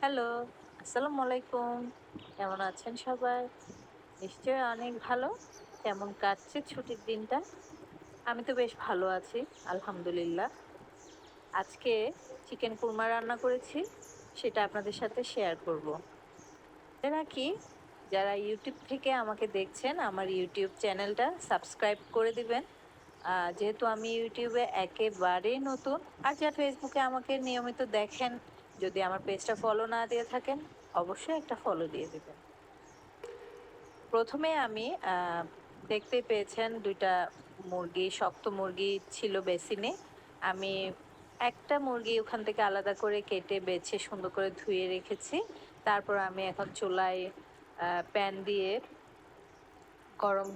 Hello, আসসালামু আলাইকুম। কেমন আছেন সবাই? নিশ্চয়ই অনেক ভালো। কেমন কাটছে ছুটির দিনটা? আমি তো বেশ ভালো আছি, আলহামদুলিল্লাহ। আজকে চিকেন কুরমা রান্না করেছি, সেটা আপনাদের সাথে শেয়ার করব। নাকি যারা ইউটিউব থেকে আমাকে দেখছেন, আমার ইউটিউব চ্যানেলটা সাবস্ক্রাইব করে দিবেন। যেহেতু আমি ইউটিউবে একেবারেই নতুন, আর যারা ফেসবুকে আমাকে নিয়মিত দেখেন, যদি আমার পেজটা ফলো না দিয়ে থাকেন, অবশ্যই একটা ফলো দিয়ে দিবেন। প্রথমে আমি দেখতেই পেয়েছেন ২টা মুরগি, শক্ত মুরগি ছিল বেসিনে। আমি একটা মুরগি ওখান থেকে আলাদা করে কেটে বেছে সুন্দর করে ধুয়ে রেখেছি। তারপর আমি এখন চুলায় প্যান দিয়ে গরম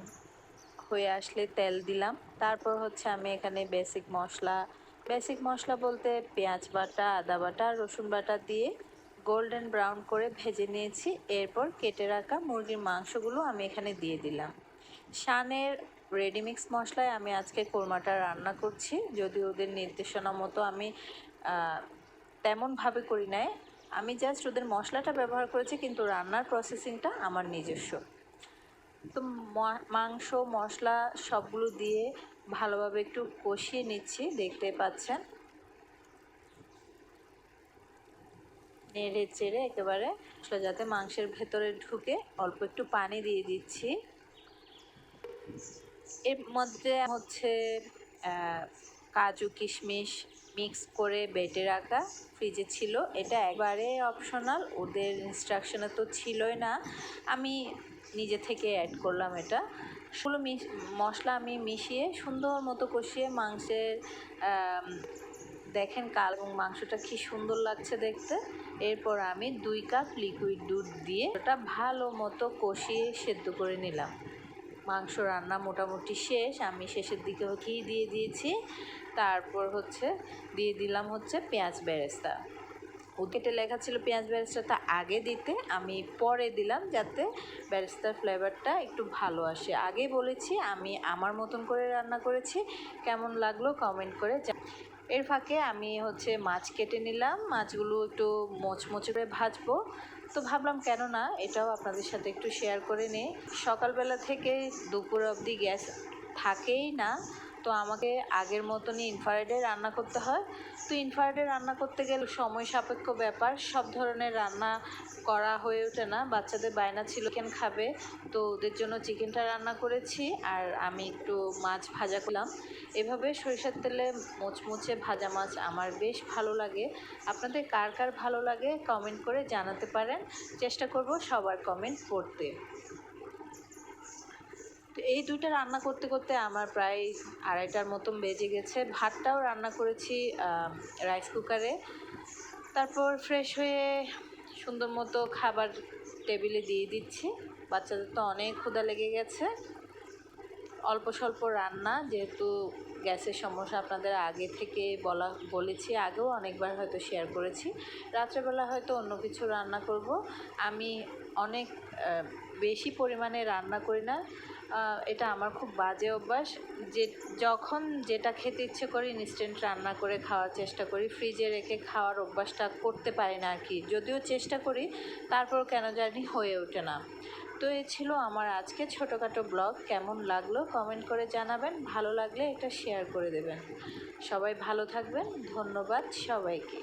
হয়ে আসলে তেল দিলাম। তারপর হচ্ছে আমি এখানে বেসিক মশলা বলতে পেঁয়াজ বাটা, আদা বাটা, রসুন বাটা দিয়ে গোল্ডেন ব্রাউন করে ভেজে নিয়েছি। এরপর কেটে রাখা মুরগির মাংসগুলো আমি এখানে দিয়ে দিলাম। শানের রেডিমিক্স মশলায় আমি আজকে কোরমাটা রান্না করছি, যদি ওদের নির্দেশনা মতো আমি তেমনভাবে করি নাই। আমি জাস্ট ওদের মশলাটা ব্যবহার করেছি, কিন্তু রান্নার প্রসেসিংটা আমার নিজস্ব। তো মাংস মশলা সবগুলো দিয়ে ভালোভাবে একটু কষিয়ে নিচ্ছি, দেখতে পাচ্ছেন। নেড়ে চেড়ে একেবারে মশলা যাতে মাংসের ভেতরে ঢুকে অল্প একটু পানি দিয়ে দিচ্ছি। এর মধ্যে হচ্ছে কাজু কিশমিশ মিক্স করে বেটে রাখা ফ্রিজে ছিল। এটা একবারে অপশনাল, ওদের ইনস্ট্রাকশনে তো ছিলই না, আমি নিজে থেকে অ্যাড করলাম এটা। শুধু মশলা আমি মিশিয়ে সুন্দর মতো কষিয়ে মাংসের দেখেন কাল এবং মাংসটা কি সুন্দর লাগছে দেখতে। এরপর আমি 2 কাপ লিকুইড দুধ দিয়ে ওটা ভালো মতো কষিয়ে সেদ্ধ করে নিলাম। মাংস রান্না মোটামুটি শেষ, আমি শেষের দিকে ঘি দিয়ে দিয়েছি। তারপর দিয়ে দিলাম পেঁয়াজ বেরেস্তা। কেটে লেখা ছিল পেঁয়াজ বেরেস্তাটা আগে দিতে, আমি পরে দিলাম যাতে বেরেস্তার ফ্লেভারটা একটু ভালো আসে। আগেই বলেছি আমি আমার মতন করে রান্না করেছি, কেমন লাগলো কমেন্ট করে। এর ফাঁকে আমি মাছ কেটে নিলাম, মাছগুলো একটু মচমচে করে ভাজবো। তো ভাবলাম কেন না এটাও আপনাদের সাথে একটু শেয়ার করে নিই। সকালবেলা থেকে দুপুর অবধি গ্যাস থাকেই না, তো আমাকে আগের মতনই ইনফ্রারেডে রান্না করতে হয়। তো ইনফ্রারেডে রান্না করতে গেলে সময় সাপেক্ষ ব্যাপার, সব ধরনের রান্না করা হয়ে ওঠে না। বাচ্চাদের বায়না ছিল চিকেন খাবে, তো ওদের জন্য চিকেনটা রান্না করেছি, আর আমি একটু মাছ ভাজা করলাম। এভাবে সরিষার তেলে মুচমুচে ভাজা মাছ আমার বেশ ভালো লাগে। আপনাদের কার কার ভালো লাগে কমেন্ট করে জানাতে পারেন, চেষ্টা করব সবার কমেন্ট পড়তে। তো এই দুইটা রান্না করতে করতে আমার প্রায় 2:30টার মতন বেজে গেছে। ভাতটাও রান্না করেছি রাইস কুকারে। তারপর ফ্রেশ হয়ে সুন্দর মতো খাবার টেবিলে দিয়ে দিচ্ছি। বাচ্চাদের তো অনেক ক্ষুধা লেগে গেছে। অল্প স্বল্প রান্না, যেহেতু গ্যাসের সমস্যা আপনাদের আগে থেকে বলেছি, আগেও অনেকবার হয়তো শেয়ার করেছি। রাত্রেবেলা হয়তো অন্য কিছু রান্না করব। আমি অনেক বেশি পরিমাণে রান্না করি না, এটা আমার খুব বাজে অভ্যাস। যখন যেটা খেতে ইচ্ছে করি ইনস্ট্যান্ট রান্না করে খাওয়ার চেষ্টা করি, ফ্রিজে রেখে খাওয়ার অভ্যাসটা করতে পারি না আর কি। যদিও চেষ্টা করি, তারপর কেন জানি হয়ে ওঠে না। তো এই ছিল আমার আজকে ছোটোখাটো ব্লগ। কেমন লাগলো কমেন্ট করে জানাবেন, ভালো লাগলে এটা শেয়ার করে দেবেন। সবাই ভালো থাকবেন, ধন্যবাদ সবাইকে।